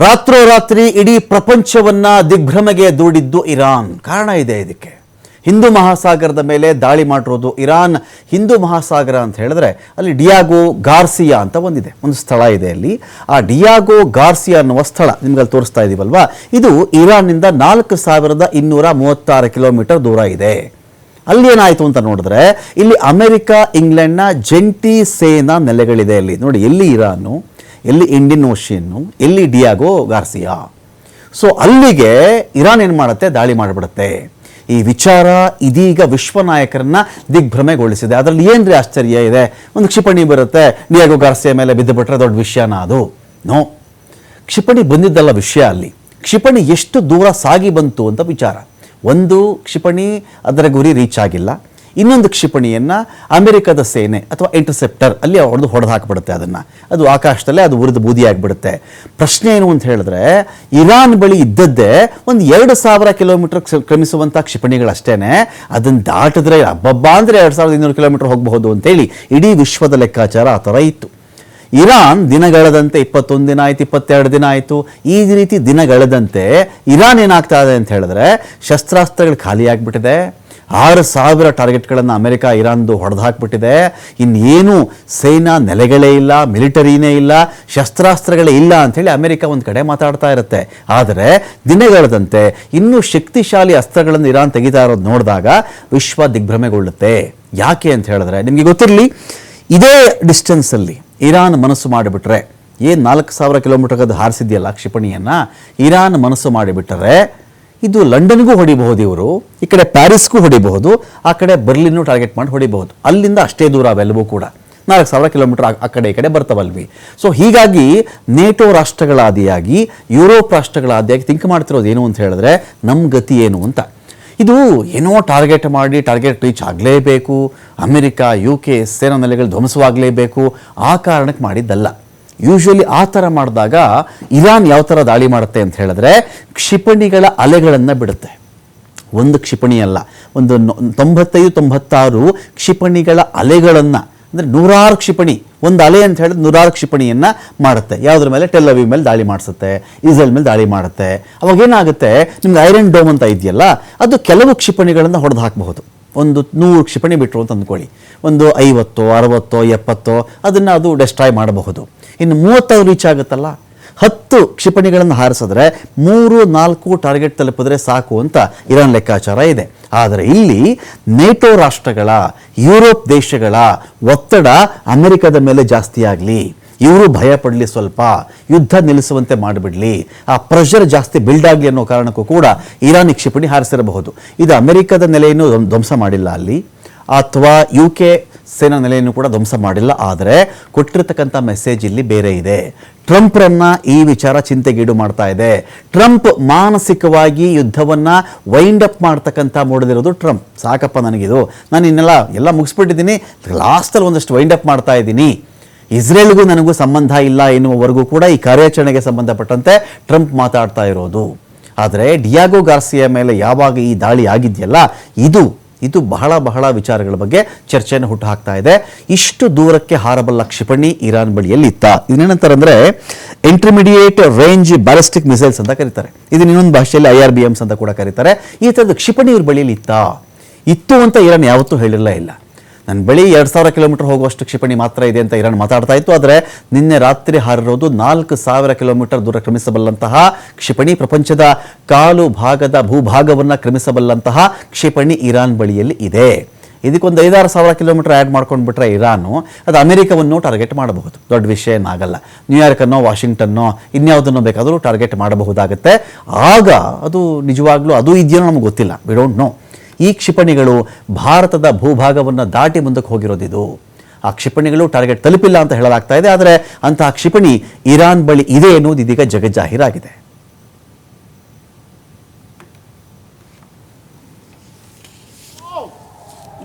ರಾತ್ರೋರಾತ್ರಿ ಇಡೀ ಪ್ರಪಂಚವನ್ನ ದಿಗ್ಭ್ರಮೆಗೆ ದೂಡಿದ್ದು ಇರಾನ್. ಕಾರಣ ಇದೆ ಇದಕ್ಕೆ. ಹಿಂದೂ ಮಹಾಸಾಗರದ ಮೇಲೆ ದಾಳಿ ಮಾಡಿರೋದು ಇರಾನ್. ಹಿಂದೂ ಮಹಾಸಾಗರ ಅಂತ ಹೇಳಿದ್ರೆ ಅಲ್ಲಿ ಡಿಯಾಗೋ ಗಾರ್ಸಿಯಾ ಅಂತ ಒಂದು ಸ್ಥಳ ಇದೆ. ಅಲ್ಲಿ ಆ ಡಿಯಾಗೋ ಗಾರ್ಸಿಯಾ ಅನ್ನುವ ಸ್ಥಳ ನಿಮ್ಗೆ ಅಲ್ಲಿ ತೋರಿಸ್ತಾ ಇದೀವಲ್ವಾ, ಇದು ಇರಾನ್ನಿಂದ 4236 ಕಿಲೋಮೀಟರ್ ದೂರ ಇದೆ. ಅಲ್ಲಿ ಏನಾಯಿತು ಅಂತ ನೋಡಿದ್ರೆ ಇಲ್ಲಿ ಅಮೆರಿಕ ಇಂಗ್ಲೆಂಡ್ನ ಜಂಟಿ ಸೇನಾ ನೆಲೆಗಳಿದೆ. ಅಲ್ಲಿ ನೋಡಿ, ಎಲ್ಲಿ ಇರಾನು, ಎಲ್ಲಿ ಇಂಡಿಯನ್ ಓಷಿಯನ್ನು, ಎಲ್ಲಿ ಡಿಯಾಗೋ ಗಾರ್ಸಿಯಾ. ಸೊ ಅಲ್ಲಿಗೆ ಇರಾನ್ ಏನು ಮಾಡುತ್ತೆ, ದಾಳಿ ಮಾಡಿಬಿಡುತ್ತೆ. ಈ ವಿಚಾರ ಇದೀಗ ವಿಶ್ವ ನಾಯಕರನ್ನ ದಿಗ್ಭ್ರಮೆಗೊಳಿಸಿದೆ. ಅದರಲ್ಲಿ ಏನ್ರಿ ಆಶ್ಚರ್ಯ ಇದೆ? ಒಂದು ಕ್ಷಿಪಣಿ ಬರುತ್ತೆ, ಡಿಯಾಗೋ ಗಾರ್ಸಿಯಾ ಮೇಲೆ ಬಿದ್ದು ಬಿಟ್ರೆ ದೊಡ್ಡ ವಿಷಯನ ಅದು? ನೋ, ಕ್ಷಿಪಣಿ ಬಂದಿದ್ದಲ್ಲ ವಿಷಯ. ಅಲ್ಲಿ ಕ್ಷಿಪಣಿ ಎಷ್ಟು ದೂರ ಸಾಗಿ ಬಂತು ಅಂತ ವಿಚಾರ. ಒಂದು ಕ್ಷಿಪಣಿ ಅದರ ಗುರಿ ರೀಚ್ ಆಗಿಲ್ಲ, ಇನ್ನೊಂದು ಕ್ಷಿಪಣಿಯನ್ನು ಅಮೆರಿಕದ ಸೇನೆ ಅಥವಾ ಇಂಟರ್ಸೆಪ್ಟರ್ ಅಲ್ಲಿ ಹೊಡೆದು ಹಾಕಿಬಿಡುತ್ತೆ. ಅದು ಆಕಾಶದಲ್ಲೇ ಅದು ಉರಿದು ಬೂದಿ ಆಗಿಬಿಡುತ್ತೆ. ಪ್ರಶ್ನೆ ಏನು ಅಂತ ಹೇಳಿದ್ರೆ, ಇರಾನ್ ಬಳಿ ಇದ್ದದ್ದೇ ಒಂದು 2000 ಕಿಲೋಮೀಟರ್ ಕ್ರಮಿಸುವಂಥ ಕ್ಷಿಪಣಿಗಳಷ್ಟೇನೆ. ಅದನ್ನು ದಾಟಿದ್ರೆ ಹಬ್ಬಬ್ಬ ಅಂದರೆ 2200 ಕಿಲೋಮೀಟರ್ ಹೋಗಬಹುದು ಅಂತೇಳಿ ಇಡೀ ವಿಶ್ವದ ಲೆಕ್ಕಾಚಾರ ಆ ಥರ ಇತ್ತು. ಇರಾನ್ ದಿನಗಳೆದಂತೆ 21 ದಿನ ಆಯಿತು, 22 ದಿನ ಆಯಿತು. ಈ ರೀತಿ ದಿನಗಳೆದಂತೆ ಇರಾನ್ ಏನಾಗ್ತಾ ಇದೆ ಅಂತ ಹೇಳಿದ್ರೆ, ಶಸ್ತ್ರಾಸ್ತ್ರಗಳು ಖಾಲಿ ಆಗಿಬಿಟ್ಟಿದೆ. 6000 ಟಾರ್ಗೆಟ್ಗಳನ್ನು ಅಮೆರಿಕ ಇರಾನ್ದು ಹೊಡೆದು ಹಾಕಿಬಿಟ್ಟಿದೆ. ಇನ್ನೇನು ಸೇನಾ ನೆಲೆಗಳೇ ಇಲ್ಲ, ಮಿಲಿಟರಿನೇ ಇಲ್ಲ, ಶಸ್ತ್ರಾಸ್ತ್ರಗಳೇ ಇಲ್ಲ ಅಂಥೇಳಿ ಅಮೆರಿಕ ಒಂದು ಕಡೆ ಮಾತಾಡ್ತಾ ಇರುತ್ತೆ. ಆದರೆ ದಿನಗಳೆದಂತೆ ಇನ್ನೂ ಶಕ್ತಿಶಾಲಿ ಅಸ್ತ್ರಗಳನ್ನು ಇರಾನ್ ತೆಗಿತಾ ಇರೋದು ನೋಡಿದಾಗ ವಿಶ್ವ ದಿಗ್ಭ್ರಮೆಗೊಳ್ಳುತ್ತೆ. ಯಾಕೆ ಅಂತ ಹೇಳಿದ್ರೆ, ನಿಮಗೆ ಗೊತ್ತಿರಲಿ, ಇದೇ ಡಿಸ್ಟೆನ್ಸಲ್ಲಿ ಇರಾನ್ ಮನಸ್ಸು ಮಾಡಿಬಿಟ್ರೆ, ಏನು 4000 ಕಿಲೋಮೀಟರ್ ಅದು ಹಾರಿಸಿದೆಯಲ್ಲ ಕ್ಷಿಪಣಿಯನ್ನು, ಇರಾನ್ ಮನಸ್ಸು ಮಾಡಿಬಿಟ್ಟರೆ ಇದು ಲಂಡನ್ಗೂ ಹೊಡಿಬಹುದು, ಇವರು ಈ ಕಡೆ ಪ್ಯಾರಿಸ್ಗೂ ಹೊಡಿಬಹುದು, ಆ ಕಡೆ ಬರ್ಲಿನ್ನು ಟಾರ್ಗೆಟ್ ಮಾಡಿ ಹೊಡಿಬಹುದು. ಅಲ್ಲಿಂದ ಅಷ್ಟೇ ದೂರ ಅವೆಲ್ಲವೂ ಕೂಡ 4000 ಕಿಲೋಮೀಟರ್ ಆ ಕಡೆ ಈ ಕಡೆ ಬರ್ತವಲ್ವಿ. ಸೊ ಹೀಗಾಗಿ ನೇಟೋ ರಾಷ್ಟ್ರಗಳ ಆದಿಯಾಗಿ, ಯುರೋಪ್ ರಾಷ್ಟ್ರಗಳ ಆದಿಯಾಗಿ ಥಿಂಕ್ ಮಾಡ್ತಿರೋದು ಏನು ಅಂತ ಹೇಳಿದ್ರೆ, ನಮ್ಮ ಗತಿ ಏನು ಅಂತ. ಇದು ಏನೋ ಟಾರ್ಗೆಟ್ ಮಾಡಿ ಟಾರ್ಗೆಟ್ ರೀಚ್ ಆಗಲೇಬೇಕು, ಅಮೆರಿಕ UK ಸೇನಾ ನೆಲೆಗಳು ಧ್ವಂಸವಾಗಲೇಬೇಕು, ಆ ಕಾರಣಕ್ಕೆ ಮಾಡಿದ್ದಲ್ಲ. ಯೂಶ್ವಲಿ ಆ ಥರ ಮಾಡಿದಾಗ ಇರಾನ್ ಯಾವ ಥರ ದಾಳಿ ಮಾಡುತ್ತೆ ಅಂತ ಹೇಳಿದ್ರೆ, ಕ್ಷಿಪಣಿಗಳ ಅಲೆಗಳನ್ನು ಬಿಡುತ್ತೆ. ಒಂದು ಕ್ಷಿಪಣಿ ಅಲ್ಲ, ಒಂದು 95-96 ಕ್ಷಿಪಣಿಗಳ ಅಲೆಗಳನ್ನು, ಅಂದರೆ 100 ಕ್ಷಿಪಣಿ, ಒಂದು ಅಲೆ ಅಂತ ಹೇಳಿದ್ರೆ 100 ಕ್ಷಿಪಣಿಯನ್ನು ಮಾಡುತ್ತೆ. ಯಾವುದ್ರ ಮೇಲೆ? ಟೆಲ್ ಅವೀವ್ ಮೇಲೆ ದಾಳಿ ಮಾಡಿಸುತ್ತೆ, ಇಸ್ರೇಲ್ ಮೇಲೆ ದಾಳಿ ಮಾಡುತ್ತೆ. ಅವಾಗ ಏನಾಗುತ್ತೆ, ನಿಮ್ಗೆ ಐರನ್ ಡೋಮ್ ಅಂತ ಇದೆಯಲ್ಲ, ಅದು ಕೆಲವು ಕ್ಷಿಪಣಿಗಳನ್ನು ಹೊಡೆದು ಹಾಕಬಹುದು. ಒಂದು 100 ಕ್ಷಿಪಣಿ ಬಿಟ್ಟರು ಅಂತ ಅಂದ್ಕೊಳ್ಳಿ, ಒಂದು 50, 60, 70 ಅದನ್ನು ಅದು ಡೆಸ್ಟ್ರಾಯ್ ಮಾಡಬಹುದು. ಇನ್ನು 30 ರೀಚ್ ಆಗುತ್ತಲ್ಲ, 10 ಕ್ಷಿಪಣಿಗಳನ್ನು ಹಾರಿಸಿದ್ರೆ 3-4 ಟಾರ್ಗೆಟ್ ತಲುಪಿದ್ರೆ ಸಾಕು ಅಂತ ಇರಾನ್ ಲೆಕ್ಕಾಚಾರ ಇದೆ. ಆದರೆ ಇಲ್ಲಿ ನೇಟೋ ರಾಷ್ಟ್ರಗಳ, ಯುರೋಪ್ ದೇಶಗಳ ಒತ್ತಡ ಅಮೆರಿಕದ ಮೇಲೆ ಜಾಸ್ತಿ ಆಗಲಿ, ಇವರು ಭಯ ಪಡಲಿ, ಸ್ವಲ್ಪ ಯುದ್ಧ ನಿಲ್ಲಿಸುವಂತೆ ಮಾಡಿಬಿಡಲಿ, ಆ ಪ್ರೆಷರ್ ಜಾಸ್ತಿ ಬಿಲ್ಡ್ ಆಗಲಿ ಅನ್ನೋ ಕಾರಣಕ್ಕೂ ಕೂಡ ಇರಾನ್ ಕ್ಷಿಪಣಿ ಹಾರಿಸಿರಬಹುದು. ಇದು ಅಮೆರಿಕದ ನೆಲೆಯನ್ನು ಧ್ವಂಸ ಮಾಡಿಲ್ಲ ಅಲ್ಲಿ, ಅಥವಾ UK ಸೇನಾ ನೆಲೆಯನ್ನು ಕೂಡ ಧ್ವಂಸ ಮಾಡಿಲ್ಲ. ಆದರೆ ಕೊಟ್ಟಿರ್ತಕ್ಕಂಥ ಮೆಸೇಜ್ ಇಲ್ಲಿ ಬೇರೆ ಇದೆ. ಟ್ರಂಪ್ರನ್ನ ಈ ವಿಚಾರ ಚಿಂತೆಗೀಡು ಮಾಡ್ತಾ ಇದೆ. ಟ್ರಂಪ್ ಮಾನಸಿಕವಾಗಿ ಯುದ್ಧವನ್ನು ವೈಂಡ್ ಅಪ್ ಮಾಡ್ತಕ್ಕಂಥ ಮೂಡದಿರೋದು ಟ್ರಂಪ್. ಸಾಕಪ್ಪ, ನನಗಿದು, ನಾನು ಎಲ್ಲ ಮುಗಿಸ್ಬಿಟ್ಟಿದ್ದೀನಿ, ಲಾಸ್ಟಲ್ಲಿ ಒಂದಷ್ಟು ವೈಂಡ್ ಅಪ್ ಮಾಡ್ತಾ ಇದ್ದೀನಿ, ಇಸ್ರೇಲ್ಗೂ ನನಗೂ ಸಂಬಂಧ ಇಲ್ಲ ಎನ್ನುವವರೆಗೂ ಕೂಡ ಈ ಕಾರ್ಯಾಚರಣೆಗೆ ಸಂಬಂಧಪಟ್ಟಂತೆ ಟ್ರಂಪ್ ಮಾತಾಡ್ತಾ ಇರೋದು. ಆದರೆ ಡಿಯಾಗೋ ಗಾರ್ಸಿಯಾ ಮೇಲೆ ಯಾವಾಗ ಈ ದಾಳಿ ಆಗಿದೆಯಲ್ಲ, ಇದು ಬಹಳ ವಿಚಾರಗಳ ಬಗ್ಗೆ ಚರ್ಚೆಯನ್ನು ಹುಟ್ಟು ಹಾಕ್ತಾ ಇದೆ. ಇಷ್ಟು ದೂರಕ್ಕೆ ಹಾರಬಲ್ಲ ಕ್ಷಿಪಣಿ ಇರಾನ್ ಬಳಿಯಲ್ಲಿ ಇತ್ತ. ಇದನ್ನೇನಂತಾರೆ ಅಂದರೆ ಇಂಟರ್ಮಿಡಿಯೇಟ್ ರೇಂಜ್ ಬ್ಯಾಲಿಸ್ಟಿಕ್ ಮಿಸೈಲ್ಸ್ ಅಂತ ಕರೀತಾರೆ. ಇದನ್ನ ಇನ್ನೊಂದು ಭಾಷೆಯಲ್ಲಿ IRBMs ಅಂತ ಕೂಡ ಕರೀತಾರೆ. ಈ ಥರದ ಕ್ಷಿಪಣಿ ಇವ್ರ ಬಳಿಯಲ್ಲಿ ಇತ್ತು ಅಂತ ಇರಾನ್ ಯಾವತ್ತೂ ಹೇಳಿರಲೇ ಇಲ್ಲ. ನನ್ನ ಬಳಿ 2000 ಕಿಲೋಮೀಟರ್ ಹೋಗುವಷ್ಟು ಕ್ಷಿಪಣಿ ಮಾತ್ರ ಇದೆ ಅಂತ ಇರಾನ್ ಮಾತಾಡ್ತಾ ಇತ್ತು. ಆದರೆ ನಿನ್ನೆ ರಾತ್ರಿ ಹಾರಿರೋದು 4000 ಕಿಲೋಮೀಟರ್ ದೂರ ಕ್ರಮಿಸಬಲ್ಲಂತಹ ಕ್ಷಿಪಣಿ, ಪ್ರಪಂಚದ ಕಾಲು ಭಾಗದ ಭೂಭಾಗವನ್ನು ಕ್ರಮಿಸಬಲ್ಲಂತಹ ಕ್ಷಿಪಣಿ ಇರಾನ್ ಬಳಿಯಲ್ಲಿ ಇದೆ. ಇದಕ್ಕೊಂದು 5-6 ಕಿಲೋಮೀಟರ್ ಆ್ಯಡ್ ಮಾಡ್ಕೊಂಡು ಬಿಟ್ರೆ ಇರಾನು ಅದು ಅಮೆರಿಕವನ್ನು ಟಾರ್ಗೆಟ್ ಮಾಡಬಹುದು. ದೊಡ್ಡ ವಿಷಯ ಏನಾಗಲ್ಲ. ನ್ಯೂಯಾರ್ಕನ್ನೋ, ವಾಷಿಂಗ್ಟನ್ನೋ, ಇನ್ಯಾವುದನ್ನೋ ಬೇಕಾದರೂ ಟಾರ್ಗೆಟ್ ಮಾಡಬಹುದಾಗುತ್ತೆ. ಆಗ ಅದು ನಿಜವಾಗ್ಲೂ ಅದು ಇದೆಯೋ ನಮಗೆ ಗೊತ್ತಿಲ್ಲ, ವಿ ಡೋಂಟ್ ನೋ. ಈ ಕ್ಷಿಪಣಿಗಳು ಭಾರತದ ಭೂಭಾಗವನ್ನು ದಾಟಿ ಮುಂದಕ್ಕೆ ಹೋಗಿರೋದಿದು. ಆ ಕ್ಷಿಪಣಿಗಳು ಟಾರ್ಗೆಟ್ ತಲುಪಿಲ್ಲ ಅಂತ ಹೇಳಲಾಗ್ತಾ ಇದೆ. ಆದರೆ ಅಂತಹ ಕ್ಷಿಪಣಿ ಇರಾನ್ ಬಳಿ ಇದೆ ಎನ್ನುವುದು ಇದೀಗ ಜಗಜ್ಜಾಹೀರಾಗಿದೆ.